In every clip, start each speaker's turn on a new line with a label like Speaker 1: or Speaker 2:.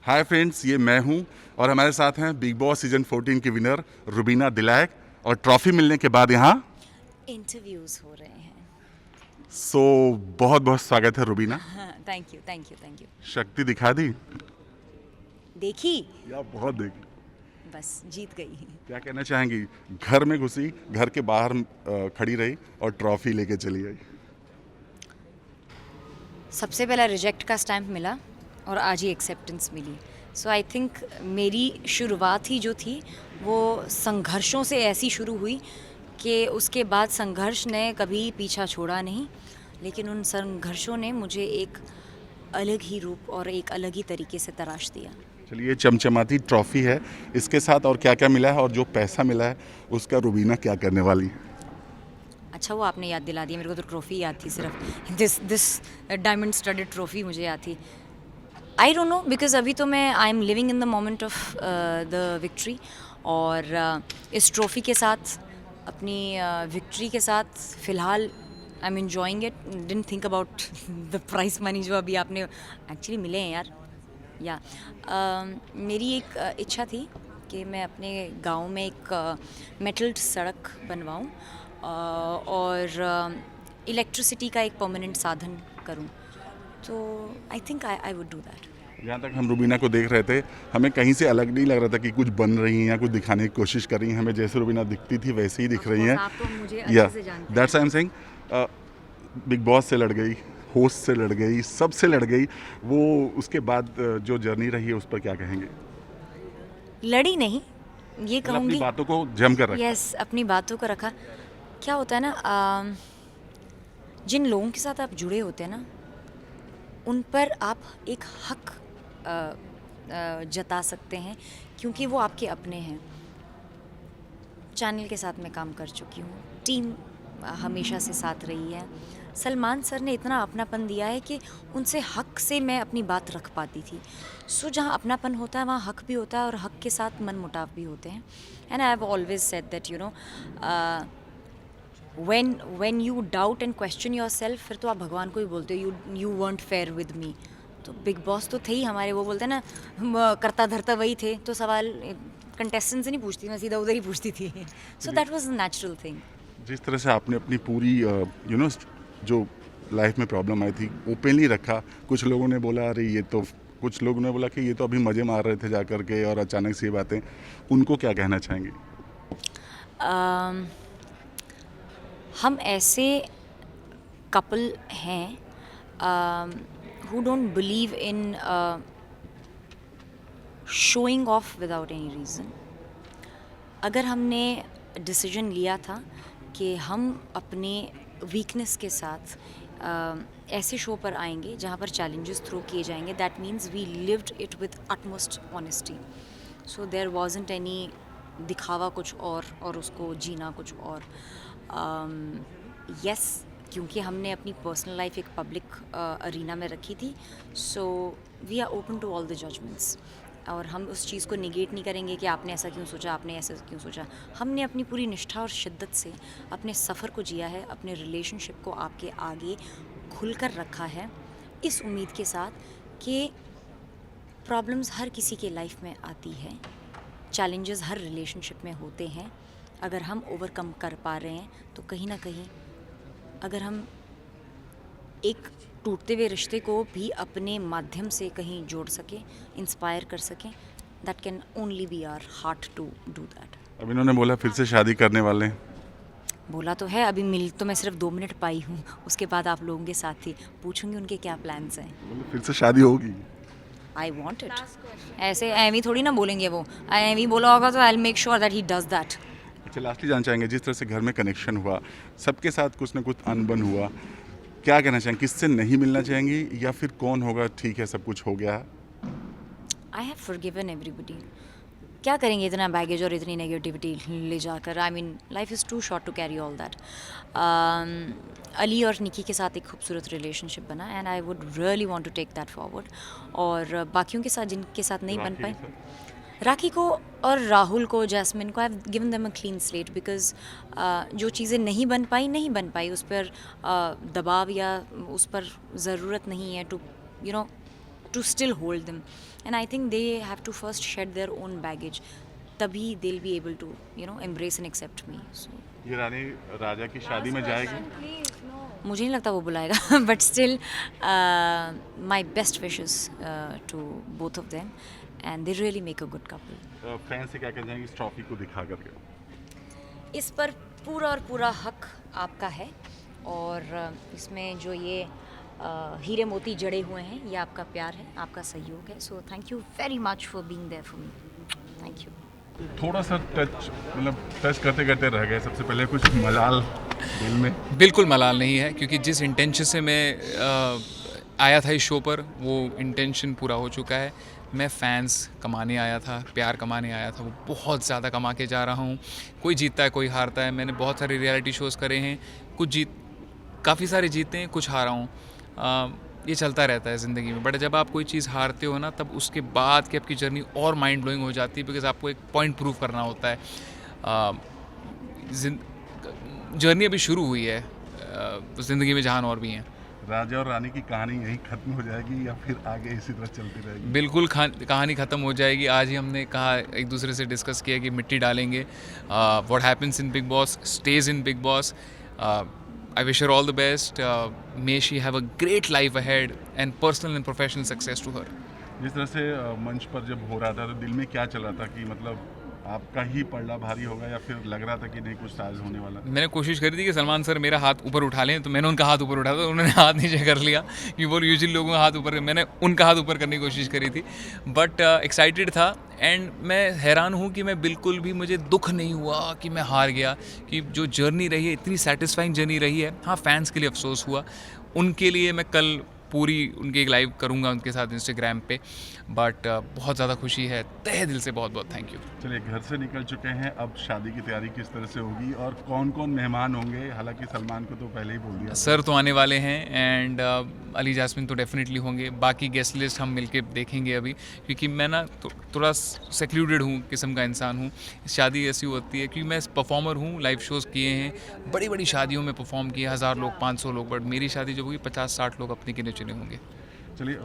Speaker 1: Hi friends, ये मैं हूं और हमारे साथ हैं बिग बॉस सीजन 14 की विनर रुबीना दिलायक। और ट्रॉफी मिलने के बाद यहाँ
Speaker 2: इंटरव्यूज हो रहे हैं।
Speaker 1: सो बहुत बहुत स्वागत है रुबीना।
Speaker 2: हाँ, thank you thank you thank you.
Speaker 1: शक्ति दिखा दी
Speaker 2: देखी,
Speaker 1: या बहुत देखी।
Speaker 2: बस जीत गई।
Speaker 1: क्या कहना चाहेंगी? घर में घुसी, घर के बाहर खड़ी रही और ट्रॉफी लेके चली गई।
Speaker 2: सबसे पहला रिजेक्ट का स्टैम्प मिला और आज ही acceptance milli. So I think मेरी शुरुआत ही जो थी वो संघर्षों से ऐसी शुरू हुई कि उसके बाद संघर्ष ने कभी पीछा छोड़ा नहीं, लेकिन उन संघर्षों ने मुझे एक अलग ही रूप और एक अलग ही तरीके से तराश दिया।
Speaker 1: चलिए, चमचमाती ट्रॉफी है, इसके साथ और क्या क्या मिला है और जो पैसा मिला है उसका रुबीना क्या करने वाली है?
Speaker 2: अच्छा वो आपने याद दिला दिया, मेरे को तो ट्रॉफ़ी याद थी सिर्फ। दिस डायमंड स्टडेड ट्रॉफ़ी मुझे याद थी। आई डोंट नो, बिकॉज अभी तो मैं I am living in the moment of the victory, और इस ट्रॉफ़ी के साथ, अपनी विक्ट्री के साथ फ़िलहाल I am enjoying it. Didn't think about the price money जो अभी आपने एक्चुअली मिले हैं यार। या मेरी एक इच्छा थी कि मैं अपने गांव में एक मेटल्ड सड़क बनवाऊं और इलेक्ट्रिसिटी का एक परमानेंट साधन करूं। तो I think I would do that.
Speaker 1: जहाँ तक हम रुबीना को देख रहे थे, हमें कहीं से अलग नहीं लग रहा था कि कुछ बन रही हैं या कुछ दिखाने की कोशिश कर रही हैं। हमें जैसे रुबीना दिखती थी वैसे ही दिख रही हैं।
Speaker 2: आप तो मुझे
Speaker 1: या
Speaker 2: अच्छे से जानते
Speaker 1: that's I am saying. Big boss से लड़ गई, होस्ट से लड़ गई, सबसे लड़ गई। वो उसके बाद जो जर्नी रही है उस पर क्या कहेंगे?
Speaker 2: हैं। लड़ी नहीं, ये
Speaker 1: मतलब अपनी
Speaker 2: कहूँगी।
Speaker 1: बातों को जम कर रखा।
Speaker 2: यस, अपनी बातों को रखा। क्या होता है ना, जिन लोगों के साथ आप जुड़े होते हैं ना, उन पर आप एक हक जता सकते हैं, क्योंकि वो आपके अपने हैं। चैनल के साथ मैं काम कर चुकी हूँ, टीम हमेशा से साथ रही है। सलमान सर ने इतना अपनापन दिया है कि उनसे हक से मैं अपनी बात रख पाती थी। सो जहाँ अपनापन होता है वहाँ हक भी होता है, और हक के साथ मन मुटाव भी होते हैं। And I have always said that you know, when you doubt and question yourself, फिर तो आप भगवान को ही बोलते हो you weren't fair with me। तो बिग बॉस तो थे ही हमारे, वो बोलते हैं ना, करता धरता वही थे। तो सवाल कंटेस्टेंट से नहीं पूछती, मैं सीधा उधर ही पूछती थी। So that was a natural thing.
Speaker 1: जिस तरह से आपने अपनी पूरी जो लाइफ में प्रॉब्लम आई थी ओपनली रखा, कुछ लोगों ने बोला अरे ये तो, कुछ लोगों ने बोला कि ये तो अभी मज़े मार रहे थे जा कर के और अचानक से ये बातें, उनको क्या कहना चाहेंगे?
Speaker 2: हम ऐसे कपल हैं who don't believe in showing off without any reason। अगर हमने डिसीजन लिया था कि हम अपने वीकनेस के साथ ऐसे शो पर आएंगे जहाँ पर चैलेंजेस थ्रो किए जाएंगे, that means we lived it with utmost honesty. So there wasn't any दिखावा कुछ और उसको जीना कुछ और। यस, क्योंकि हमने अपनी पर्सनल लाइफ एक पब्लिक अरीना में रखी थी, so we are open to all the judgments. और हम उस चीज़ को निगेट नहीं करेंगे कि आपने ऐसा क्यों सोचा, आपने ऐसा क्यों सोचा। हमने अपनी पूरी निष्ठा और शिद्दत से अपने सफ़र को जिया है, अपने रिलेशनशिप को आपके आगे खुलकर रखा है, इस उम्मीद के साथ कि प्रॉब्लम्स हर किसी के लाइफ में आती है, चैलेंजेस हर रिलेशनशिप में होते हैं। अगर हम ओवरकम कर पा रहे हैं तो कहीं ना कहीं, अगर हम एक टूटते हुए रिश्ते को भी अपने माध्यम से कहीं जोड़ सकें, इंस्पायर कर सकें, that can only be our heart to do that.
Speaker 1: अब इन्होंने बोला फिर से शादी करने वाले हैं।
Speaker 2: बोला तो है, अभी मिल तो मैं सिर्फ 2 मिनट पाई हूँ, उसके बाद आप लोगों के साथ थी, पूछूंगी उनके क्या प्लान्स हैं।
Speaker 1: बोले फिर से शादी होगी।
Speaker 2: I want it. ऐसे एवी थोड़ी ना बोलेंगे वो, एवी बोला होगा तो I make sure that he does that.
Speaker 1: अच्छा, लास्टली जानना चाहेंगे, जिस तरह से घर में कनेक्शन हुआ, सबके साथ कुछ ना कुछ अनबन हुआ, क्या कहना चाहेंगे? किससे नहीं मिलना चाहेंगी या फिर कौन होगा ठीक है सब कुछ हो गया?
Speaker 2: I have forgiven everybody. क्या करेंगे इतना बैगेज और इतनी नेगेटिविटी ले जाकर? I mean life is too short to carry all that. Ali और निकी के साथ एक खूबसूरत रिलेशनशिप बना, and I would really want to take that forward. और बाकियों के साथ जिनके साथ नहीं बन पाए, राखी को और राहुल को, जैस्मिन को, I have given them a clean slate, because जो चीज़ें नहीं बन पाई, उस पर दबाव या उस पर ज़रूरत नहीं है to you know to still hold them. And I think they have to first shed their own baggage. तभी they'll be able to, you know, embrace and accept me. So
Speaker 1: ये रानी राजा की शादी में जाएगी?
Speaker 2: मुझे नहीं लगता वो बुलाएगा, but still my best wishes to both of them, and they really make a good couple.
Speaker 1: Fan से क्या कहना चाहेंगे इस ट्रॉफी को दिखा करके?
Speaker 2: इस पर पूरा और पूरा हक आपका है, और इसमें जो ये हीरे मोती जड़े हुए हैं ये आपका प्यार है, आपका सहयोग है. So thank you very much for being there for me. Thank you.
Speaker 1: थोड़ा सा टच करते करते रह गए. सबसे पहले कुछ मलाल दिल में?
Speaker 3: बिल्कुल मलाल नहीं है, क्योंकि जिस इंटेंशन से मैं आया था इस शो पर वो इंटेंशन पूरा हो चुका है. मैं फैंस कमाने आया था, प्यार कमाने आया था, वो बहुत ज़्यादा कमा के जा रहा हूँ. कोई जीतता है, कोई हारता है. मैंने बहुत सारे रियलिटी शोज़ करे हैं, काफ़ी सारे जीते हैं, कुछ हारा हूँ. ये चलता रहता है ज़िंदगी में. बट जब आप कोई चीज़ हारते हो ना, तब उसके बाद की आपकी जर्नी और माइंड ब्लोइंग हो जाती है, बिकॉज आपको एक पॉइंट प्रूव करना होता है. जर्नी अभी शुरू हुई है, ज़िंदगी में जहान और भी हैं.
Speaker 1: राजा और रानी की कहानी यहीं खत्म हो जाएगी या फिर आगे इसी तरह चलती रहेगी?
Speaker 3: बिल्कुल कहानी ख़त्म हो जाएगी. आज ही हमने कहा, एक दूसरे से डिस्कस किया कि मिट्टी डालेंगे. What happens in big boss stage in big boss. I wish her all the best. May she have a great life ahead and personal and professional success to her.
Speaker 1: जिस तरह से मंच पर जब हो रहा था तो दिल में क्या चल रहा था कि मतलब आपका ही पलड़ा भारी होगा या फिर लग रहा था कि नहीं कुछ साज होने वाला?
Speaker 3: मैंने कोशिश करी थी कि सलमान सर मेरा हाथ ऊपर उठा लें, तो मैंने उनका हाथ ऊपर उठाया, तो उन्होंने हाथ नीचे कर लिया. कि वो यूजुअली लोगों का हाथ ऊपर, मैंने उनका हाथ ऊपर करने की कोशिश करी थी. बट एक्साइटेड था, एंड मैं हैरान हूँ कि मैं बिल्कुल भी, मुझे दुख नहीं हुआ कि मैं हार गया. कि जो जर्नी रही है, इतनी सेटिस्फाइंग जर्नी रही है. हाँ, फैंस के लिए अफसोस हुआ. उनके लिए मैं कल पूरी उनकी एक लाइव करूँगा उनके साथ इंस्टाग्राम पे. बट बहुत ज़्यादा खुशी है, तहे दिल से बहुत बहुत थैंक यू.
Speaker 1: चलिए, घर से निकल चुके हैं, अब शादी की तैयारी किस तरह से होगी और कौन कौन मेहमान होंगे? हालांकि सलमान को तो पहले ही बोल दिया.
Speaker 3: सर तो आने वाले हैं, एंड अली जास्मिन तो डेफिनेटली होंगे. बाकी गेस्ट लिस्ट हम मिलके देखेंगे अभी, क्योंकि मैं ना थोड़ा सेक्लूडेड हूँ किस्म का इंसान हूँ. शादी ऐसी होती है, क्योंकि मैं परफॉर्मर हूँ, लाइव शोज़ किए हैं, बड़ी बड़ी शादियों में परफॉर्म किए, 1000 लोग, 500 लोग. बट मेरी शादी जो होगी 50-60 लोग अपने गिने चुने होंगे.
Speaker 1: चलिए,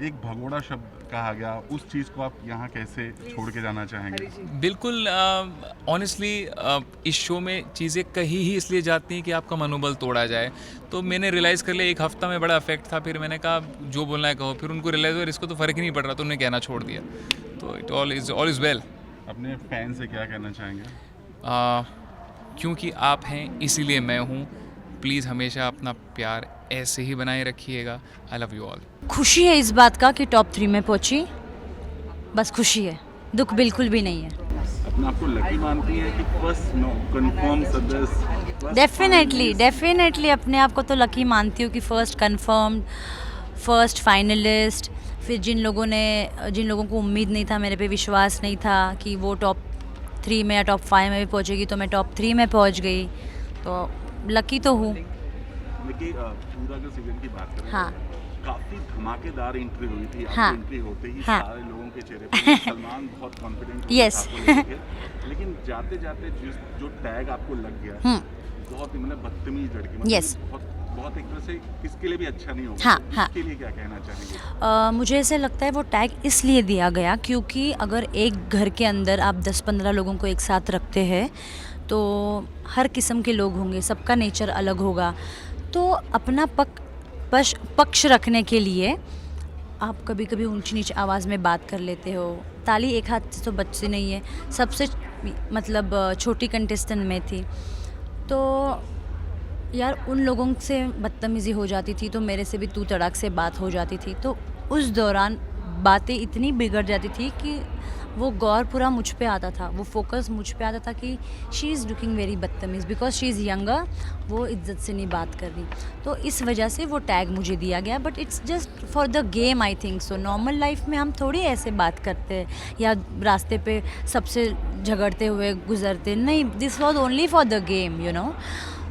Speaker 1: एक भगोड़ा शब्द कहा गया, उस चीज़ को आप यहाँ कैसे छोड़ के जाना चाहेंगे?
Speaker 3: बिल्कुल, ऑनेस्टली इस शो में चीज़ें कही ही इसलिए जाती हैं कि आपका मनोबल तोड़ा जाए. तो मैंने रियलाइज़ कर लिया, एक हफ्ता में बड़ा इफेक्ट था. फिर मैंने कहा जो बोलना है कहो. फिर उनको रियलाइज़ हुआ इसको तो फ़र्क ही नहीं पड़ रहा, तो उन्होंने कहना छोड़ दिया. तो इट ऑल इज़ वेल.
Speaker 1: अपने फैन से क्या कहना चाहेंगे?
Speaker 3: क्योंकि आप हैं इसीलिए मैं हूँ. प्लीज़ हमेशा अपना प्यार ऐसे ही बनाए रखिएगा. आई लव यू ऑल.
Speaker 4: खुशी है इस बात का कि टॉप 3 में पहुंची, बस खुशी है, दुख बिल्कुल भी नहीं है.
Speaker 1: अपने आप को लकी मानती है कि फर्स्ट कंफर्म सदस्य?
Speaker 4: डेफिनेटली अपने आप को तो लकी मानती हूँ कि फर्स्ट कंफर्म्ड, फर्स्ट फाइनलिस्ट. फिर जिन लोगों को उम्मीद नहीं था, मेरे पे विश्वास नहीं था कि वो टॉप 3 में या टॉप 5 में भी पहुँचेगी, तो मैं टॉप 3 में पहुँच गई. तो लकी तो हूँ.
Speaker 1: देखिए, पूरा अगर सीजन की बात करें,
Speaker 4: हाँ,
Speaker 1: काफी धमाकेदार एंट्री हुई थी.
Speaker 4: हाँ,
Speaker 1: आपकी एंट्री होते ही
Speaker 4: हाँ,
Speaker 1: सारे लोगों के चेहरे पर सलमान बहुत कॉन्फिडेंट
Speaker 4: Yes.
Speaker 1: लेकिन जाते जाते जो टैग आपको लग गया, बहुत ही मतलब बदतमीज लड़की, मतलब
Speaker 4: Yes.
Speaker 1: बहुत एक तरह से किसके लिए भी अच्छा नहीं होगा.
Speaker 4: हाँ,
Speaker 1: तो
Speaker 4: हाँ.
Speaker 1: इसके लिए क्या कहना चाहेंगे?
Speaker 4: मुझे ऐसे लगता है वो टैग इसलिए दिया गया क्योंकि अगर एक घर के अंदर आप 10-15 लोगों को एक साथ रखते हैं तो हर किस्म के लोग होंगे, सबका नेचर अलग होगा. तो अपना पक्ष रखने के लिए आप कभी कभी ऊंची नीच आवाज़ में बात कर लेते हो. ताली एक हाथ से तो बजती नहीं है. सबसे मतलब छोटी कंटेस्टेंट में थी, तो यार उन लोगों से बदतमीज़ी हो जाती थी, तो मेरे से भी तू तड़ाक से बात हो जाती थी. तो उस दौरान बातें इतनी बिगड़ जाती थी कि वो गौर पूरा मुझ पे आता था, वो फोकस मुझ पे आता था कि शी इज़ लुकिंग वेरी बदतमीज़ बिकॉज शी इज़ यंगर, वो इज्जत से नहीं बात कर रही. तो इस वजह से वो टैग मुझे दिया गया. But it's just for the game, I think so. Normal life में हम थोड़ी ऐसे बात करते हैं या रास्ते पे सबसे झगड़ते हुए गुजरते नहीं. This was only for the game, you know.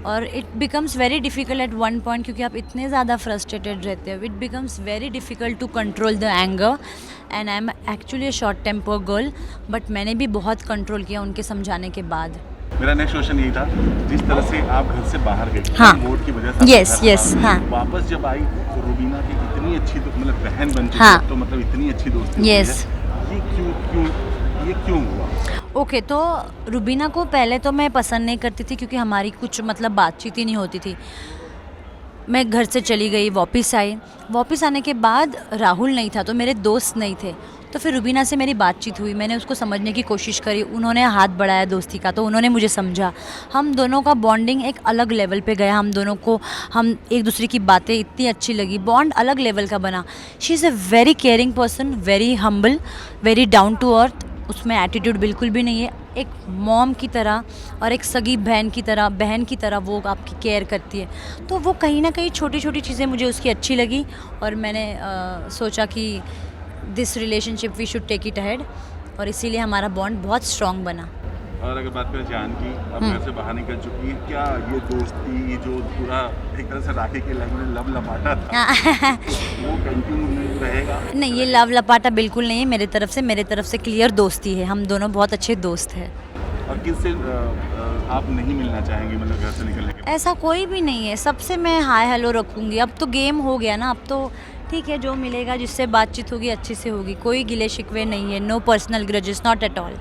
Speaker 4: और it becomes very difficult at one point, क्योंकि आप इतने ज़्यादा फ्रस्ट्रेटेड रहते हो. It becomes very difficult to control the anger. And I am actually a short temper girl, but मैंने भी बहुत कंट्रोल किया उनके समझाने के बाद.
Speaker 1: मेरा नेक्स्ट क्वेश्चन यही था, जिस तरह से आप घर से बाहर गए
Speaker 4: हाँ।
Speaker 1: वोट की वजह से आप
Speaker 4: Yes,
Speaker 1: घर
Speaker 4: yes,
Speaker 1: बाहर
Speaker 4: हाँ।
Speaker 1: गए, वापस जब आई तो रुबीना की इतनी अच्छी मतलब बहन बन चुकी
Speaker 4: हाँ।
Speaker 1: है, तो मतलब इतनी अच्छी दोस्ती हुई
Speaker 4: Yes।
Speaker 1: है, ये क्यों हुआ?
Speaker 4: ओके तो रुबीना को पहले तो मैं पसंद नहीं करती थी क्योंकि हमारी कुछ मतलब बातचीत ही नहीं होती थी। मैं घर से चली गई, वापस आने के बाद राहुल नहीं था तो मेरे दोस्त नहीं थे, तो फिर रुबीना से मेरी बातचीत हुई, मैंने उसको समझने की कोशिश करी, उन्होंने हाथ बढ़ाया दोस्ती का, तो उन्होंने मुझे समझा, हम दोनों का बॉन्डिंग एक अलग लेवल पे गया, हम एक दूसरे की बातें इतनी अच्छी लगी, बॉन्ड अलग लेवल का बना। She is a very caring person, very humble, very down to earth, उसमें एटीट्यूड बिल्कुल भी नहीं है, एक मॉम की तरह और एक सगी बहन की तरह वो आपकी केयर करती है। तो वो कहीं ना कहीं छोटी छोटी चीज़ें मुझे उसकी अच्छी लगी और मैंने सोचा कि this relationship we should take it ahead, और इसीलिए हमारा बॉन्ड बहुत स्ट्रॉन्ग बना।
Speaker 1: और अगर बात करें जान की, अब घर से बाहर निकल चुकी है, क्या ये दोस्ती, ये जो पूरा एक तरह से राखी के लव लपाटा था, वो कंटिन्यू रहेगा?
Speaker 4: नहीं, ये लव लपाटा बिल्कुल नहीं है मेरे तरफ से क्लियर दोस्ती है, हम दोनों बहुत अच्छे दोस्त हैं।
Speaker 1: और किससे आप नहीं मिलना चाहेंगे मतलब घर से निकलने के बाद?
Speaker 4: ऐसा कोई भी नहीं है, सबसे मैं हाय हेलो रखूँगी, अब तो गेम हो गया ना, अब तो ठीक है, जो मिलेगा जिससे बातचीत होगी अच्छे से होगी, कोई गिले शिकवे नहीं है, no personal grudges, not at all.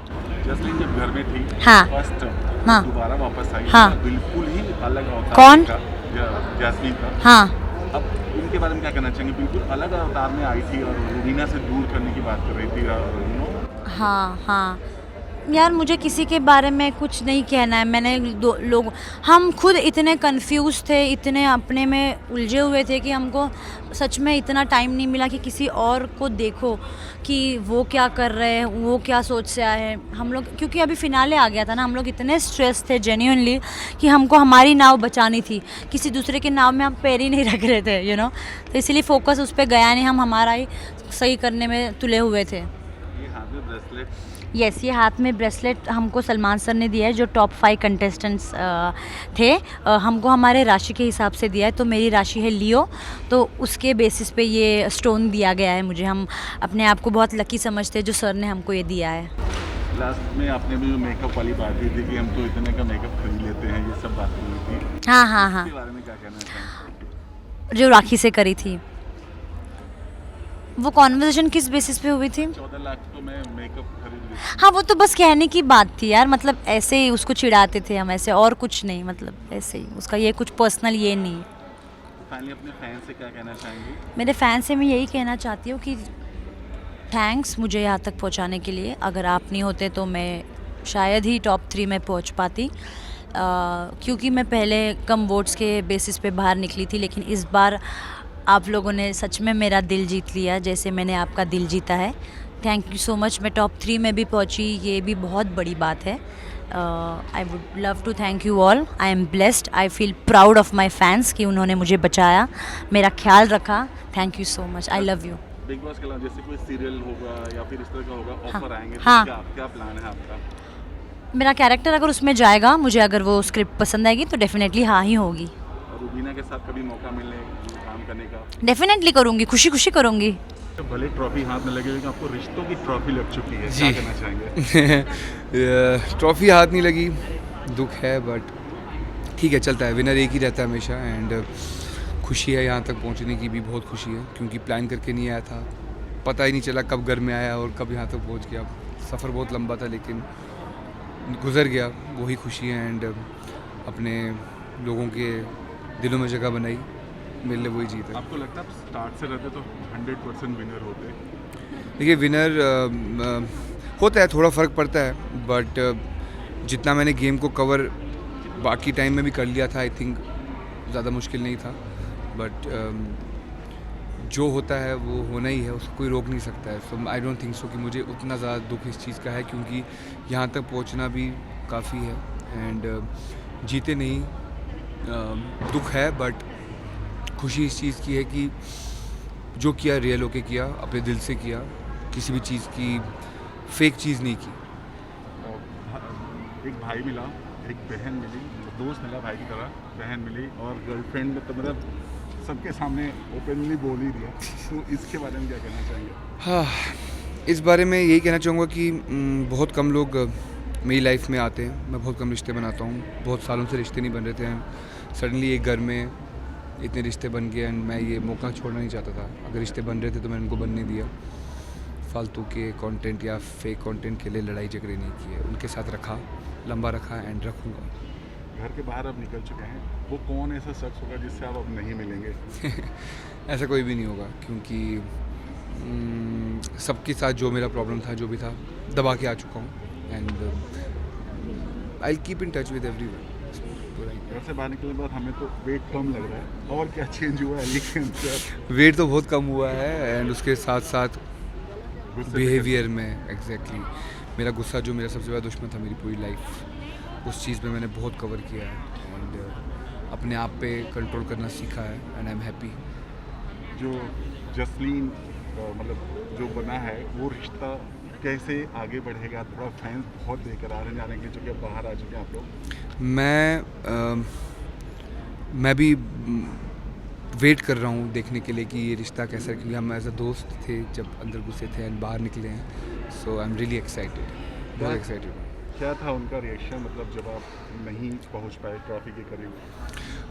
Speaker 1: Jasmin जब घर में थी,
Speaker 4: हाँ।
Speaker 1: फर्स्ट
Speaker 4: हाँ।
Speaker 1: दोबारा वापस आई,
Speaker 4: हाँ।
Speaker 1: तो बिल्कुल ही अलग अवतार
Speaker 4: कौन?
Speaker 1: था, जैस्मीन का।
Speaker 4: हाँ
Speaker 1: अब इनके बारे में क्या कहना चाहेंगे? बिल्कुल अलग अवतार में आई थी और रुबीना से दूर करने की बात कर रही थी,
Speaker 4: हाँ यार, मुझे किसी के बारे में कुछ नहीं कहना है, हम खुद इतने कंफ्यूज थे, इतने अपने में उलझे हुए थे कि हमको सच में इतना टाइम नहीं मिला कि किसी और को देखो कि वो क्या कर रहे हैं, वो क्या सोच से आए हैं। हम लोग क्योंकि अभी फिनाले आ गया था ना, हम लोग इतने स्ट्रेस थे जेन्युइनली कि हमको हमारी नाव बचानी थी, किसी दूसरे के नाव में हम पैर ही नहीं रख रहे थे, तो इसीलिए फोकस उस पर गया नहीं, हम हमारा ही सही करने में तुले हुए थे।
Speaker 1: ये हाथ में ब्रेसलेट,
Speaker 4: यस, ये हाथ में ब्रेसलेट हमको सलमान सर ने दिया है, जो टॉप 5 कंटेस्टेंट्स थे, हमको हमारे राशि के हिसाब से दिया है, तो मेरी राशि है लियो, तो उसके बेसिस पे ये स्टोन दिया गया है मुझे। हम अपने आप को बहुत लकी समझते हैं जो सर ने हमको ये दिया है।
Speaker 1: लास्ट में आपने भी जो मेकअप वाली बात की थी कि हम तो इतने का मेकअप खरीद लेते हैं, ये सब बात हुई थी,
Speaker 4: हाँ,
Speaker 1: इसके बारे में क्या कहना चाहेंगे?
Speaker 4: जो राखी से करी थी, वो कॉन्वर्सेशन किस बेसिस पे हुई थी?
Speaker 1: 14 लाख तो मैं मेकअप खरीद लेती।
Speaker 4: हाँ, वो तो बस कहने की बात थी यार, मतलब ऐसे ही उसको चिढ़ाते थे हम, ऐसे और कुछ नहीं, मतलब ऐसे ही, उसका ये कुछ पर्सनल ये नहीं।
Speaker 1: फाइनली अपने फैन से क्या कहना चाहेंगे?
Speaker 4: मेरे फ़ैन से मैं यही कहना चाहती हूँ कि थैंक्स मुझे यहाँ तक पहुँचाने के लिए, अगर आप नहीं होते तो मैं शायद ही टॉप 3 में पहुँच पाती, क्योंकि मैं पहले कम वोट्स के बेसिस पे बाहर निकली थी, लेकिन इस बार आप लोगों ने सच में मेरा दिल जीत लिया, जैसे मैंने आपका दिल जीता है। Thank you so much. मैं टॉप 3 में भी पहुँची, ये भी बहुत बड़ी बात है। I would love to thank you all. I am blessed, I feel proud of my fans कि उन्होंने मुझे बचाया, मेरा ख्याल रखा। Thank you so much, I love you.
Speaker 1: Bigg Boss के अलावा जैसे कोई सीरियल होगा या फिर इस तरह का होगा, ऑफर आएंगे, तो
Speaker 4: हाँ।
Speaker 1: क्या प्लान है आपका?
Speaker 4: मेरा कैरेक्टर अगर उसमें जाएगा, मुझे अगर वो स्क्रिप्ट पसंद आएगी तो डेफिनेटली हाँ ही होगी।
Speaker 1: और रुबीना के साथ कभी मौका मिलने काम करने का?
Speaker 4: डेफिनेटली करूँगी, खुशी खुशी करूँगी।
Speaker 1: तो भले ट्रॉफी हाथ में लगे, लेकिन आपको रिश्तों की ट्रॉफी लग चुकी है,
Speaker 3: जी।
Speaker 1: क्या कहना चाहेंगे?
Speaker 3: ट्रॉफ़ी हाथ नहीं लगी, दुख है, बट ठीक है, चलता है, विनर एक ही रहता है हमेशा। एंड खुशी है, यहाँ तक पहुँचने की भी बहुत खुशी है, क्योंकि प्लान करके नहीं आया था, पता ही नहीं चला कब घर में आया और कब यहाँ तक पहुँच गया। सफ़र बहुत लंबा था लेकिन गुजर गया, वही खुशी है। एंड अपने लोगों के दिलों में जगह बनाई, मेरे लिए वही जीत है।
Speaker 1: आपको लगता है आप स्टार्ट से रहते तो 100% विनर होते?
Speaker 3: देखिए, विनर होता है, थोड़ा फ़र्क पड़ता है, बट जितना मैंने गेम को कवर बाकी टाइम में भी कर लिया था, आई थिंक ज़्यादा मुश्किल नहीं था। बट जो होता है वो होना ही है, उसको कोई रोक नहीं सकता है। सो आई डोंट थिंक सो कि मुझे उतना ज़्यादा दुख इस चीज़ का है, क्योंकि यहाँ तक पहुँचना भी काफ़ी है। एंड जीते नहीं, दुख है, बट खुशी इस चीज़ की है कि जो किया रियल होके किया, अपने दिल से किया, किसी भी चीज़ की फेक चीज़ नहीं की।
Speaker 1: एक भाई मिला, एक बहन मिली, दोस्त मिला भाई की तरह, बहन मिली, और गर्लफ्रेंड में तो मतलब सबके सामने ओपनली बोल ही दिया, तो इसके बारे में क्या कहना चाहेंगे?
Speaker 3: हाँ, इस बारे में यही कहना चाहूँगा कि बहुत कम लोग
Speaker 5: मेरी लाइफ में आते हैं। मैं बहुत कम रिश्ते बनाता हूँ, बहुत सालों से रिश्ते नहीं बन रहे थे एंड सडनली एक घर में इतने रिश्ते बन गए एंड मैं ये मौका छोड़ना नहीं चाहता था। अगर रिश्ते बन रहे थे तो मैंने उनको बनने दिया। फालतू के कंटेंट या फेक कंटेंट के लिए लड़ाई झगड़े नहीं किए, उनके साथ रखा, लंबा रखा एंड रखूँगा।
Speaker 1: घर के बाहर अब निकल चुके हैं, वो कौन ऐसा शख्स होगा जिससे आप अब नहीं मिलेंगे?
Speaker 5: ऐसा कोई भी नहीं होगा क्योंकि सबके साथ जो मेरा प्रॉब्लम था, जो भी था, दबा के आ चुका हूँ and I will keep in touch with everyone.
Speaker 1: घर से बाहर निकलने के बाद हमें तो वेट कम लग रहा है, और क्या चेंज हुआ है लेकिन
Speaker 5: वेट तो बहुत कम हुआ है एंड उसके साथ साथ
Speaker 1: गुस्से पे
Speaker 5: बिहेवियर में एग्जैक्टली मेरा गुस्सा जो मेरा सबसे बड़ा दुश्मन था मेरी पूरी लाइफ, उस चीज़ पे मैंने बहुत कवर किया है एंड अपने आप पे कंट्रोल करना सीखा है एंड आई एम हैप्पी।
Speaker 1: जो जसलीन मतलब जो बना है वो रिश्ता कैसे आगे बढ़ेगा? थोड़ा फैंस बहुत लेकर आ रहे हैं जाने के, जो कि अब बाहर आ चुके हैं आप लोग।
Speaker 5: मैं भी वेट कर रहा हूँ देखने के लिए कि ये रिश्ता कैसा है, क्योंकि हम एज अ दोस्त थे जब अंदर घुसे थे एंड बाहर निकले हैं। सो आई एम रियली एक्साइटेड, बहुत एक्साइटेड।
Speaker 1: क्या था उनका रिएक्शन, मतलब जब आप नहीं पहुंच पाए ट्रॉफी के करीब?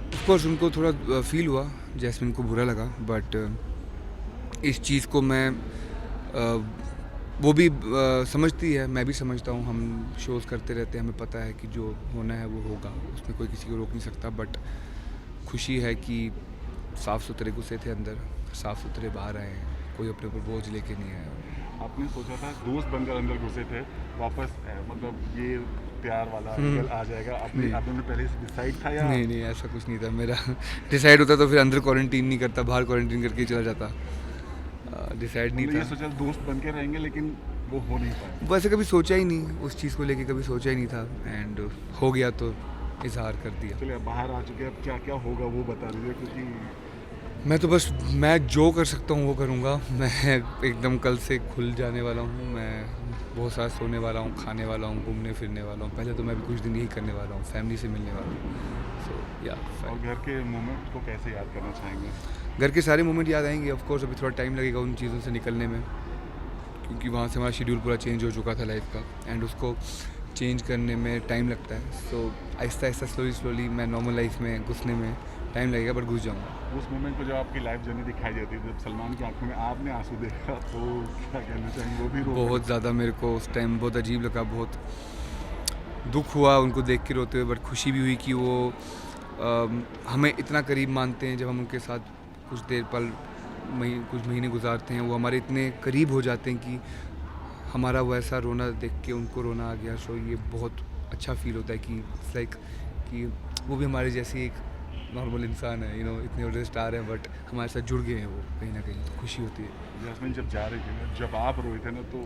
Speaker 5: ऑफ कोर्स उनको थोड़ा फील हुआ, जैस्मिन को बुरा लगा, बट इस चीज़ को मैं वो भी समझती है, मैं भी समझता हूँ। हम शोज़ करते रहते हैं, हमें पता है कि जो होना है वो होगा, उसमें कोई किसी को रोक नहीं सकता। बट खुशी है कि साफ़ सुथरे घुसे थे अंदर, साफ़ सुथरे बाहर आए हैं, कोई अपने ऊपर बोझ लेके नहीं आया।
Speaker 1: आपने सोचा था दोस्त बनकर अंदर घुसे थे, वापस मतलब ये प्यार वाला एंगल आ जाएगा? आपने पहले से डिसाइड था या?
Speaker 5: नहीं, ऐसा कुछ नहीं था मेरा। डिसाइड होता तो फिर अंदर क्वारंटीन नहीं करता, बाहर क्वारंटीन करके ही चला जाता। डिसाइड नहीं
Speaker 1: ये
Speaker 5: था।
Speaker 1: सोचा दोस्त बन के रहेंगे, लेकिन वो हो नहीं पाया।
Speaker 5: वैसे कभी सोचा ही नहीं, उस चीज़ को लेके कभी सोचा ही नहीं था एंड हो गया तो इजहार कर दिया।
Speaker 1: चलिए अब बाहर आ चुके हैं, अब क्या क्या होगा वो बता दीजिए, क्योंकि
Speaker 5: मैं जो कर सकता हूँ वो करूँगा। मैं एकदम कल से खुल जाने वाला हूँ, मैं बहुत सारा सोने वाला हूँ, खाने वाला हूँ, घूमने फिरने वाला हूँ। पहले तो मैं भी कुछ दिन यही करने वाला हूँ, फैमिली से मिलने वाला हूँ। सो या
Speaker 1: और घर के मोमेंट को कैसे याद करना चाहेंगे?
Speaker 5: घर के सारे मोमेंट याद आएंगे। ऑफ कोर्स अभी थोड़ा टाइम लगेगा उन चीज़ों से निकलने में, क्योंकि वहाँ से हमारा शेड्यूल पूरा चेंज हो चुका था लाइफ का एंड उसको चेंज करने में टाइम लगता है। सो आहिस्ता आहिस्ता स्लोली मैं नॉर्मल लाइफ में घुसने में टाइम लगेगा, बट घुस जाऊँगा।
Speaker 1: उस मोमेंट पे जब आपकी लाइफ जर्नी दिखाई देती है, जब सलमान की आंखों में आपने आंसू देखा, तो क्या कहना चाहेंगे? वो भी
Speaker 5: बहुत ज़्यादा मेरे को उस टाइम बहुत अजीब लगा, बहुत दुख हुआ उनको देख के रोते हुए, बट खुशी भी हुई कि वो हमें इतना करीब मानते हैं। जब हम उनके साथ कुछ देर पल कुछ महीने गुजारते हैं, वो हमारे इतने करीब हो जाते हैं कि हमारा वैसा रोना देख के उनको रोना आ गया। सो ये बहुत अच्छा फील होता है कि लाइक कि वो भी हमारे जैसी एक नॉर्मल इंसान है, इतने बड़े स्टार हैं बट हमारे साथ जुड़ गए हैं वो कहीं ना कहीं, तो खुशी होती है।
Speaker 1: जैस्मिन जब जा रही थी ना, जब आप रोए थे ना, तो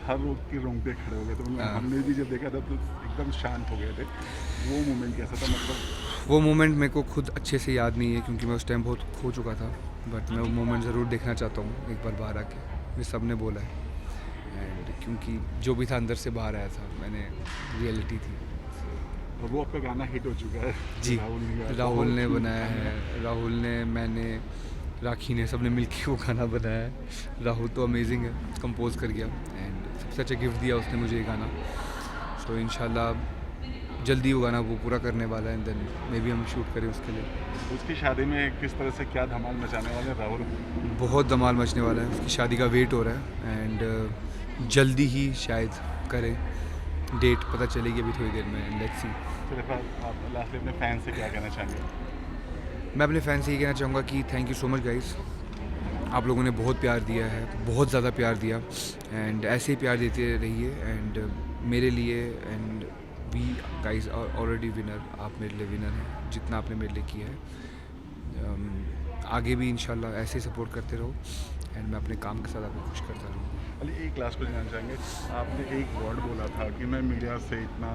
Speaker 1: हर रोग के रोंगटे खड़े हो गए थे। हमने भी जब देखा था तो एकदम शांत हो गए थे। वो मोमेंट कैसा था? मतलब
Speaker 5: वो मोमेंट मेरे को खुद अच्छे से याद नहीं है क्योंकि मैं उस टाइम बहुत खो चुका था, बट मैं वो मोमेंट ज़रूर देखना चाहता हूँ एक बार बाहर आके। ये सब ने बोला है एंड क्योंकि जो भी था अंदर से बाहर आया था, मैंने रियलिटी थी।
Speaker 1: और वो आपका गाना हिट हो चुका है
Speaker 5: जी, राहुल ने
Speaker 1: बहुत
Speaker 5: बनाया है, राहुल ने, मैंने, राखी ने, सब ने मिलके वो गाना बनाया है। राहुल तो अमेजिंग है, कंपोज कर गया एंड सबसे अच्छा गिफ्ट दिया उसने मुझे ये गाना। सो इंशाल्लाह जल्दी वो गाना वो पूरा करने वाला है एंड देन मे बी हम शूट करें उसके लिए।
Speaker 1: उसकी शादी में किस तरह से क्या धमाल मचाने वाले हैं राहुल?
Speaker 5: बहुत धमाल मचने वाला है, उसकी शादी का वेट हो रहा है एंड जल्दी ही शायद करें, डेट पता चलेगी अभी थोड़ी देर में। Let's see.
Speaker 1: सिर्फ आप लास्टली अपने फैन से क्या कहना चाहेंगे?
Speaker 5: मैं अपने फैन से ये कहना चाहूँगा कि thank you so much guys, आप लोगों ने बहुत प्यार दिया है, बहुत ज़्यादा प्यार दिया एंड ऐसे ही प्यार देते रहिए एंड मेरे लिए and we guys are already winner. आप मेरे लिए विनर हैं, जितना आपने मेरे लिए किया है। आगे भी इंशाल्लाह ऐसे सपोर्ट करते रहो एंड मैं अपने काम के साथ आपको खुश करता रहूँगा।
Speaker 1: अली एक लास्ट क्वेश्चन जानना चाहेंगे, आपने एक वर्ड बोला था कि मैं मीडिया से इतना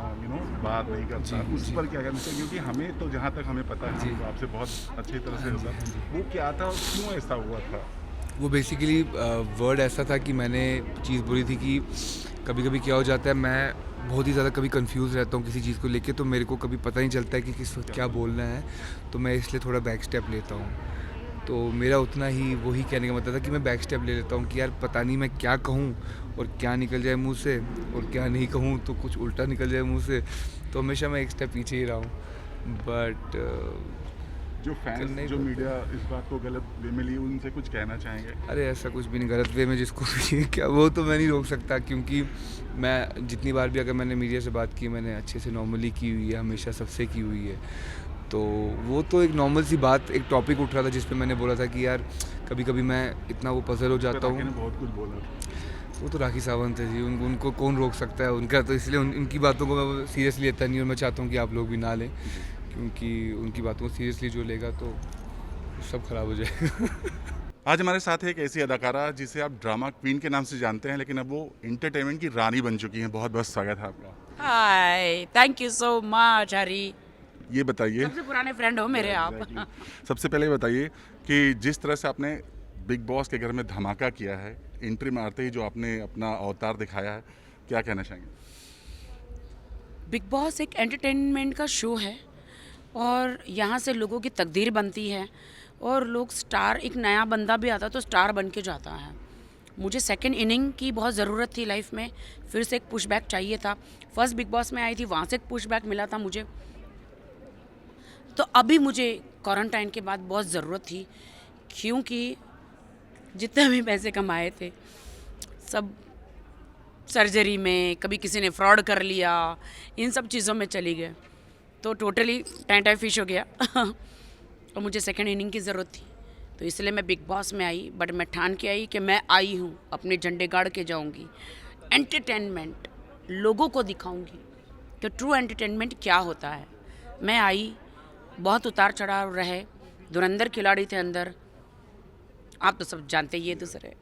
Speaker 1: बात नहीं करता, उस पर क्या कहना चाहिए? क्योंकि हमें तो जहाँ तक हमें पता है तो आपसे बहुत अच्छी तरह से होता, वो क्या था और क्यों ऐसा हुआ था?
Speaker 5: वो बेसिकली वर्ड ऐसा था कि मैंने चीज़ बोली थी कि कभी कभी क्या हो जाता है, मैं बहुत ही ज़्यादा कभी कंफ्यूज रहता हूँ किसी चीज़ को लेके, तो मेरे को कभी पता नहीं चलता है कि किस वक्त क्या बोलना है, तो मैं इसलिए थोड़ा बैक स्टेप लेता हूँ तो मेरा उतना ही वही कहने का मतलब था कि मैं बैक स्टेप ले लेता हूँ कि यार पता नहीं मैं क्या कहूँ और क्या निकल जाए मुंह से, और क्या नहीं कहूँ तो कुछ उल्टा निकल जाए मुंह से, तो हमेशा मैं एक स्टेप पीछे ही रहा हूँ। बट
Speaker 1: जो फैंस,
Speaker 5: करने
Speaker 1: जो
Speaker 5: को-
Speaker 1: मीडिया इस बात को गलत वे में लिए, उनसे कुछ कहना चाहेंगे?
Speaker 5: अरे ऐसा कुछ भी नहीं, गलत वे में जिसको भी क्या, वो तो मैं नहीं रोक सकता, क्योंकि मैं जितनी बार भी अगर मैंने मीडिया से बात की, मैंने अच्छे से नॉर्मली की हुई है, हमेशा सबसे की हुई है। तो वो तो एक नॉर्मल सी बात, एक टॉपिक उठ रहा था जिस पे मैंने बोला था कि यार कभी कभी मैं इतना वो पजल हो जाता
Speaker 1: राखी ने
Speaker 5: हूँ।
Speaker 1: बहुत कुछ बोला।
Speaker 5: वो तो राखी सावंत है जी, उनको कौन रोक सकता है उनका, तो इसलिए उनकी बातों को मैं सीरियसली लेता नहीं, और मैं चाहता हूँ कि आप लोग भी ना लें, क्योंकि उनकी बातों को सीरियसली जो लेगा तो सब खराब हो जाएगा।
Speaker 1: आज हमारे साथ है एक ऐसी अदाकारा जिसे आप ड्रामा क्वीन के नाम से जानते हैं, लेकिन अब वो एंटरटेनमेंट की रानी बन चुकी हैं। बहुत बहुत स्वागत है आपका।
Speaker 6: हाय, थैंक यू सो मच हरी।
Speaker 1: ये बताइए,
Speaker 6: सबसे पुराने फ्रेंड हो मेरे आप।
Speaker 1: सबसे पहले ये बताइए कि जिस तरह से आपने बिग बॉस के घर में धमाका किया है, एंट्री मारते ही जो आपने अपना अवतार दिखाया है, क्या कहना चाहेंगे?
Speaker 6: बिग बॉस एक एंटरटेनमेंट का शो है और यहाँ से लोगों की तकदीर बनती है और लोग स्टार, एक नया बंदा भी आता तो स्टार बन के जाता है। मुझे सेकंड इनिंग की बहुत ज़रूरत थी लाइफ में, फिर से एक पुशबैक चाहिए था। फर्स्ट बिग बॉस में आई थी, वहाँ से एक पुशबैक मिला था मुझे, तो अभी मुझे क्वारंटाइन के बाद बहुत ज़रूरत थी, क्योंकि जितने भी पैसे कमाए थे सब सर्जरी में, कभी किसी ने फ्रॉड कर लिया, इन सब चीज़ों में चली गए, तो टोटली टाइम फिश हो गया। और मुझे सेकंड इनिंग की ज़रूरत थी, तो इसलिए मैं बिग बॉस में आई। बट मैं ठान के आई कि मैं आई हूँ, अपने झंडे गाड़ के जाऊँगी, एंटरटेनमेंट लोगों को दिखाऊँगी कि ट्रू एंटरटेनमेंट क्या होता है। मैं आई, बहुत उतार चढ़ाव रहे, धुरंधर खिलाड़ी थे अंदर, आप तो सब जानते ही ये दूसरे।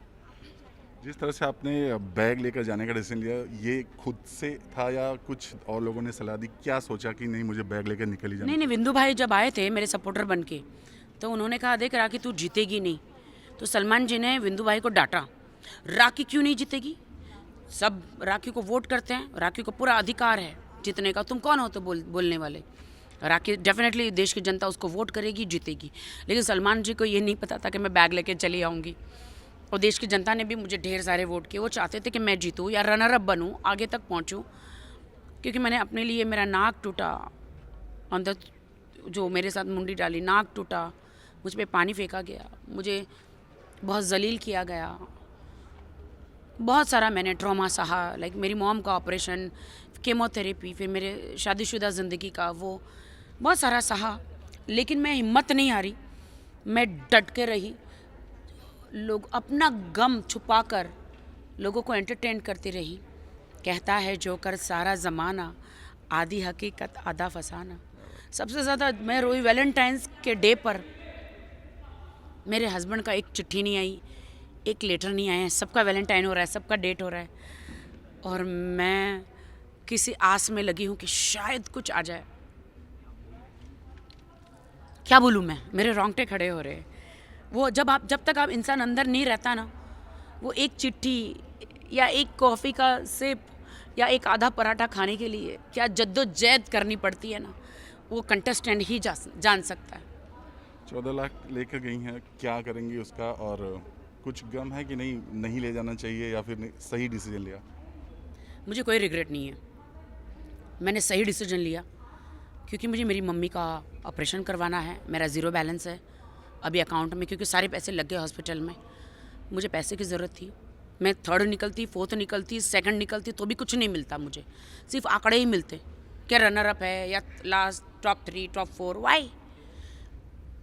Speaker 1: जिस तरह से आपने बैग लेकर जाने का डिसीजन लिया, ये खुद से था या कुछ और लोगों ने सलाह दी? क्या सोचा कि नहीं मुझे बैग लेकर निकल ही जाना?
Speaker 6: नहीं, विंदु भाई जब आए थे मेरे सपोर्टर बन के, तो उन्होंने कहा देख राखी तू जीतेगी नहीं, तो सलमान जी ने विंदु भाई को डांटा, राखी क्यों नहीं जीतेगी, सब राखी को वोट करते हैं, राखी को पूरा अधिकार है जीतने का, तुम कौन हो तो बोलने वाले। राखी डेफिनेटली देश की जनता उसको वोट करेगी, जीतेगी। लेकिन सलमान जी को ये नहीं पता था कि मैं बैग लेके चली आऊँगी, और देश की जनता ने भी मुझे ढेर सारे वोट किए। वो चाहते थे कि मैं जीतूँ या रनर अप बनूँ, आगे तक पहुँचूँ, क्योंकि मैंने अपने लिए, मेरा नाक टूटा, अंदर जो मेरे साथ मुंडी डाली, नाक टूटा, मुझ पे पानी फेंका गया, मुझे बहुत जलील किया गया, बहुत सारा मैंने ट्रॉमा सहा। लाइक मेरी मॉम का ऑपरेशन, केमोथेरेपी, फिर मेरे शादीशुदा ज़िंदगी का वो बहुत सारा सहा, लेकिन मैं हिम्मत नहीं हारी, मैं डट के रही। लोग अपना गम छुपाकर लोगों को एंटरटेन करती रही। कहता है जोकर सारा ज़माना, आधी हकीकत आधा फसाना। सबसे ज़्यादा मैं रोई वैलेंटाइंस के डे पर, मेरे हस्बैंड का एक चिट्ठी नहीं आई, एक लेटर नहीं आया, सबका वैलेंटाइन हो रहा है, सबका डेट हो रहा है, और मैं किसी आस में लगी हूँ कि शायद कुछ आ जाए। क्या बोलूँ मैं, मेरे रोंगटे खड़े हो रहे हैं। वो जब तक आप इंसान अंदर नहीं रहता ना, वो एक चिट्ठी या एक कॉफ़ी का सिप या एक आधा पराठा खाने के लिए क्या जद्दोजहद करनी पड़ती है ना, वो कंटेस्टेंट ही जान सकता है।
Speaker 1: 14 लाख लेकर गई हैं, क्या करेंगी उसका? और कुछ गम है कि नहीं ले जाना चाहिए, या फिर सही डिसीजन लिया?
Speaker 6: मुझे कोई रिग्रेट नहीं है, मैंने सही डिसीजन लिया, क्योंकि मुझे मेरी मम्मी का ऑपरेशन करवाना है। मेरा ज़ीरो बैलेंस है अभी अकाउंट में, क्योंकि सारे पैसे लग गए हॉस्पिटल में। मुझे पैसे की ज़रूरत थी, मैं थर्ड निकलती, फोर्थ निकलती, सेकंड निकलती, तो भी कुछ नहीं मिलता मुझे, सिर्फ आंकड़े ही मिलते, क्या रनर अप है या लास्ट टॉप 3 टॉप 4। वाई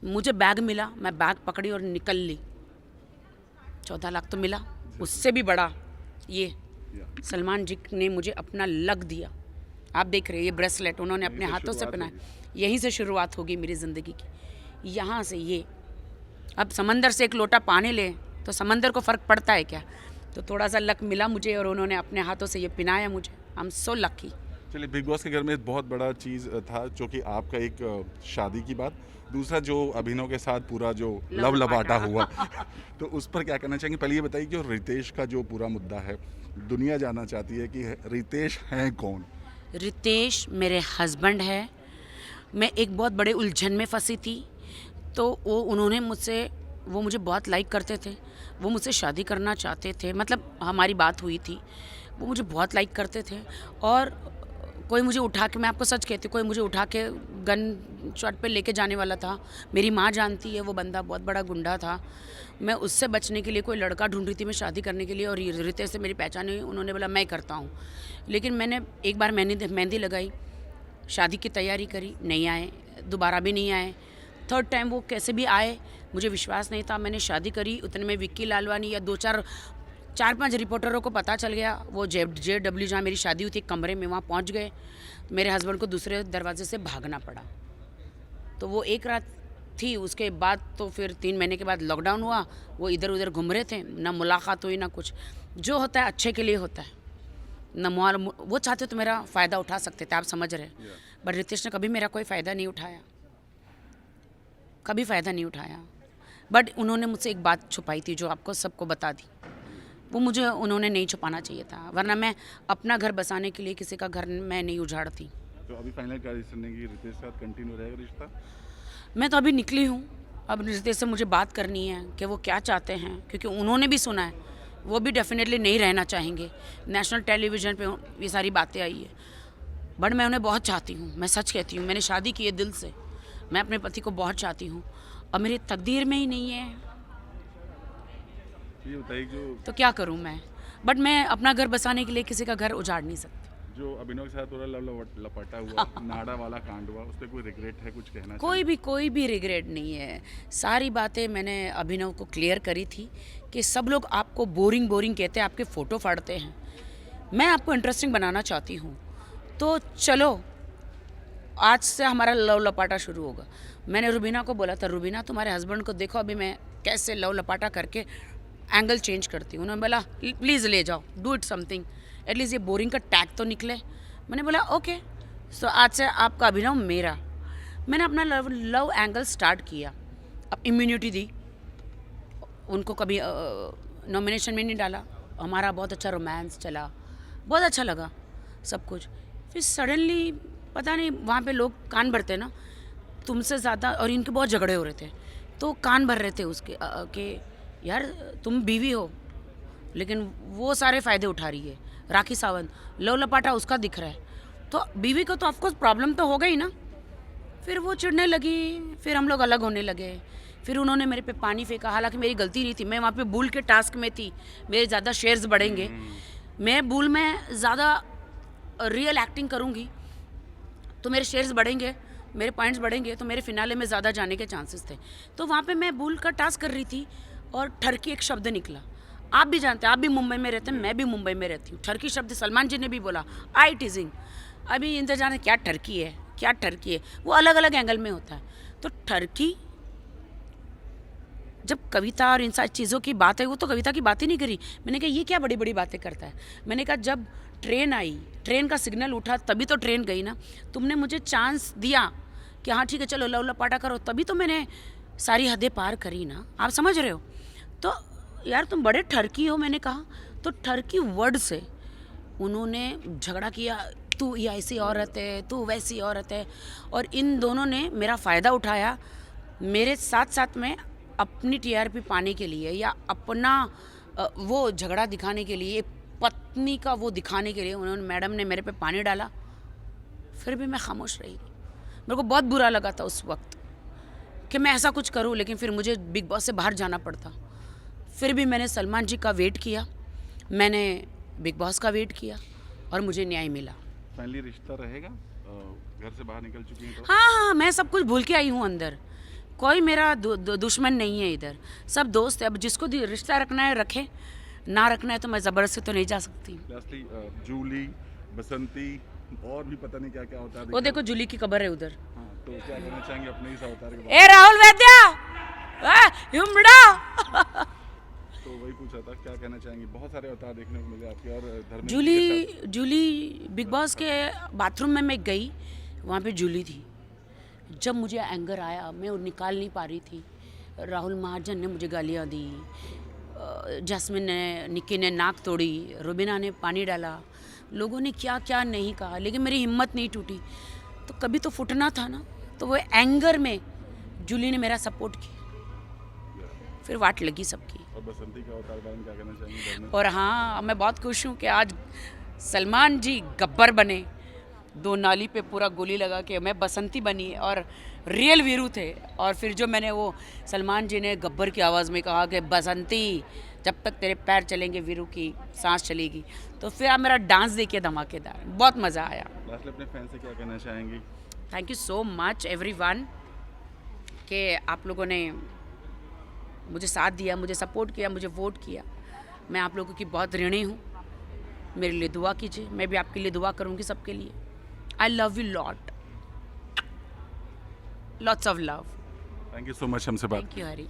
Speaker 6: मुझे बैग मिला, मैं बैग पकड़ी और निकल ली। 14 लाख तो मिला, उससे भी बड़ा ये सलमान जी ने मुझे अपना लक दिया। आप देख रहे हैं ये ब्रेसलेट उन्होंने अपने हाथों से पहनाया, यहीं से शुरुआत होगी मेरी ज़िंदगी की, यहाँ से ये। अब समंदर से एक लोटा पानी ले तो समंदर को फ़र्क पड़ता है क्या? तो थोड़ा सा लक मिला मुझे, और उन्होंने अपने हाथों से ये पिनाया मुझे। I am so lucky.
Speaker 1: चलिए, बिग बॉस के घर में बहुत बड़ा चीज़ था, जो कि आपका एक शादी की बात, दूसरा जो अभिनव के साथ पूरा जो लव लबाटा हुआ तो उस पर क्या कहना चाहेंगे? पहले ये बताइए कि रितेश का जो पूरा मुद्दा है, दुनिया जानना चाहती है कि रितेश हैं कौन?
Speaker 6: रितेश मेरे हस्बैंड है। मैं एक बहुत बड़े उलझन में फंसी थी, तो वो उन्होंने मुझसे वो मुझे बहुत लाइक करते थे, वो मुझसे शादी करना चाहते थे, मतलब हमारी बात हुई थी, वो मुझे बहुत लाइक करते थे। और कोई मुझे उठा के, मैं आपको सच कहती हूँ, कोई मुझे उठा के गन शॉट पे लेके जाने वाला था। मेरी माँ जानती है वो बंदा बहुत बड़ा गुंडा था। मैं उससे बचने के लिए कोई लड़का ढूंढ रही थी मैं शादी करने के लिए, और रितेश से मेरी पहचान हुई, उन्होंने बोला मैं करता हूँ। लेकिन मैंने एक बार मेहंदी लगाई, शादी की तैयारी करी, नहीं आए, दोबारा भी नहीं आए। थर्ड टाइम वो कैसे भी आए, मुझे विश्वास नहीं था। मैंने शादी करी, उतने में विक्की लालवानी या 4-5 रिपोर्टरों को पता चल गया। वो JW जहाँ मेरी शादी हुई थी कमरे में, वहाँ पहुँच गए। मेरे हस्बैंड को दूसरे दरवाजे से भागना पड़ा। तो वो एक रात थी, उसके बाद तो फिर 3 महीने के बाद लॉकडाउन हुआ। वो इधर उधर घूम रहे थे, ना मुलाकात हुई ना कुछ। जो होता है अच्छे के लिए होता है, ना वो चाहते तो मेरा फ़ायदा उठा सकते थे, आप समझ रहे। बट रितेश ने कभी मेरा कोई फ़ायदा नहीं उठाया, कभी फ़ायदा नहीं उठाया। बट उन्होंने मुझसे एक बात छुपाई थी जो आपको सबको बता दी। वो मुझे उन्होंने नहीं छुपाना चाहिए था, वरना मैं अपना घर बसाने के लिए किसी का घर मैं नहीं उजाड़ती।
Speaker 1: तो अभी फाइनल क्या डिसीजन है कि रितेश के साथ कंटिन्यू रहेगा रिश्ता?
Speaker 6: मैं तो अभी निकली हूँ, अब रितेश से मुझे बात करनी है कि वो क्या चाहते हैं, क्योंकि उन्होंने भी सुना है, वो भी डेफिनेटली नहीं रहना चाहेंगे। नेशनल टेलीविज़न पे ये सारी बातें आई है, बट मैं उन्हें बहुत चाहती हूँ, मैं सच कहती हूँ। मैंने शादी की है दिल से, मैं अपने पति को बहुत चाहती हूँ, और मेरी तकदीर में ही नहीं है,
Speaker 1: ये बताइए
Speaker 6: तो क्या करूँ मैं। बट मैं अपना घर बसाने के लिए किसी का घर उजाड़ नहीं सकती।
Speaker 1: जो अभिनव के साथ थोड़ा लपटा हुआ नाड़ा वाला कांड हुआ, उस पर कोई रिग्रेट है, कुछ कहना
Speaker 6: कोई भी रिग्रेट नहीं है। सारी बातें मैंने अभिनव को क्लियर करी थी कि सब लोग आपको बोरिंग कहते हैं, आपके फ़ोटो फाड़ते हैं। मैं आपको इंटरेस्टिंग बनाना चाहती हूँ, तो चलो आज से हमारा लव लपाटा शुरू होगा। मैंने रुबीना को बोला था, रुबीना तुम्हारे हस्बैंड को देखो अभी मैं कैसे लव लपाटा करके एंगल चेंज करती हूँ। उन्होंने बोला प्लीज़ ले जाओ, डू इट समथिंग, एटलीस्ट ये बोरिंग का टैग तो निकले। मैंने बोला ओके, सो आज से आपका अभिनव मेरा। मैंने अपना लव एंगल स्टार्ट किया, अब इम्यूनिटी दी, उनको कभी नॉमिनेशन में नहीं डाला। हमारा बहुत अच्छा रोमांस चला, बहुत अच्छा लगा सब कुछ। फिर सडनली पता नहीं वहाँ पे लोग कान भरते ना, तुमसे ज़्यादा, और इनके बहुत झगड़े हो रहे थे, तो कान भर रहे थे उसके कि यार तुम बीवी हो, लेकिन वो सारे फ़ायदे उठा रही है। राखी सावंत लव लपाटा उसका दिख रहा है, तो बीवी को तो ऑफकोर्स प्रॉब्लम तो हो गई ना। फिर वो चिढ़ने लगी, फिर हम लोग अलग होने लगे। फिर उन्होंने मेरे पे पानी फेंका, हालांकि मेरी गलती नहीं थी, मैं वहाँ पे बुल के टास्क में थी, मेरे ज़्यादा शेयर्स बढ़ेंगे, मैं बुल में ज़्यादा रियल एक्टिंग करूँगी तो मेरे शेयर्स बढ़ेंगे, मेरे पॉइंट्स बढ़ेंगे, तो मेरे फिनाले में ज़्यादा जाने के चांसेस थे। तो वहाँ पे मैं बुल का टास्क कर रही थी और ठरकी एक शब्द निकला। आप भी जानते हैं, आप भी मुंबई में रहते हैं, मैं भी मुंबई में रहती हूँ। ठरकी शब्द सलमान जी ने भी बोला, आई टीजिंग। अभी इंतजार है क्या ठरकी है, क्या ठरकी है, वो अलग अलग एंगल में होता है। तो ठरकी, जब कविता और इन सारी चीज़ों की बात है, वो तो कविता की बात ही नहीं करी। मैंने कहा ये क्या बड़ी बड़ी बातें करता है। मैंने कहा जब ट्रेन आई, ट्रेन का सिग्नल उठा, तभी तो ट्रेन गई ना। तुमने मुझे चांस दिया कि हाँ ठीक है चलो लव लपाटा करो, तभी तो मैंने सारी हदें पार करी ना, आप समझ रहे हो। तो यार तुम बड़े ठरकी हो, मैंने कहा। तो ठरकी वर्ड से उन्होंने झगड़ा किया, तू ये ऐसी औरत है, तू वैसी औरत है, और इन दोनों ने मेरा फ़ायदा उठाया। मेरे साथ साथ में अपनी TRP पाने के लिए या अपना वो झगड़ा दिखाने के लिए, पत्नी का वो दिखाने के लिए, उन्होंने, मैडम ने मेरे पे पानी डाला। फिर भी मैं खामोश रही। मेरे को बहुत बुरा लगा था उस वक्त कि मैं ऐसा कुछ करूं, लेकिन फिर मुझे बिग बॉस से बाहर जाना पड़ता। फिर भी मैंने सलमान जी का वेट किया, मैंने बिग बॉस का वेट किया, और मुझे न्याय मिला।
Speaker 1: फाइनली रिश्ता रहेगा? घर से बाहर निकल चुकी हैं तो?
Speaker 6: हाँ, मैं सब कुछ भूल के आई हूँ अंदर। कोई मेरा दुश्मन नहीं है इधर, सब दोस्त है। अब जिसको रिश्ता रखना है रखे, ना रखना है तो मैं ज़बरदस्ती तो नहीं जा सकती।
Speaker 1: लास्टली जूली, बसंती और भी पता नहीं क्या क्या होता है।
Speaker 6: वो देखो जूली की कब्र है उधर।
Speaker 1: हाँ, तो क्या कहना चाहेंगे अपने इस अवतार के
Speaker 6: ए राहुल वैद्या, युमड़ा।
Speaker 1: तो वही पूछा था, क्या कहना चाहेंगे? बहुत सारे अवतार देखने को मिले आपके, और
Speaker 6: जूली बिग बॉस के बाथरूम में मैं गई, वहाँ पे जूली थी। जब मुझे एंगर आया, मैं वो निकाल नहीं पा रही थी। राहुल महाजन ने मुझे गालियाँ दी, जैस्मिन ने, निक्की ने नाक तोड़ी, रुबीना ने पानी डाला, लोगों ने क्या क्या नहीं कहा, लेकिन मेरी हिम्मत नहीं टूटी। तो कभी तो फुटना था ना, तो वो एंगर में जूली ने मेरा सपोर्ट किया। फिर वाट लगी सबकी।
Speaker 1: और बसंती का अवतार बारे में क्या कहना चाहेंगे घर में?
Speaker 6: और हाँ, मैं बहुत खुश हूँ कि आज सलमान जी गब्बर बने, 2 नाली पे पूरा गोली लगा के मैं बसंती बनी और रियल वीरू थे। और फिर जो मैंने वो सलमान जी ने गब्बर की आवाज़ में कहा कि बसंती जब तक तेरे पैर चलेंगे वीरू की सांस चलेगी, तो फिर आप मेरा डांस देखिए धमाकेदार, बहुत मज़ा आया।
Speaker 1: लास्टली अपने फैन से क्या कहना चाहेंगी?
Speaker 6: Thank you so much everyone कि आप लोगों ने मुझे साथ दिया, मुझे सपोर्ट किया, मुझे वोट किया। मैं आप लोगों की बहुत ऋणी हूँ। मेरे लिए दुआ कीजिए, मैं भी आपके लिए दुआ करूँगी सबके लिए। आई love you lot, lots of love.
Speaker 1: Thank you so much हमसे बात
Speaker 6: थैंक यू हरी।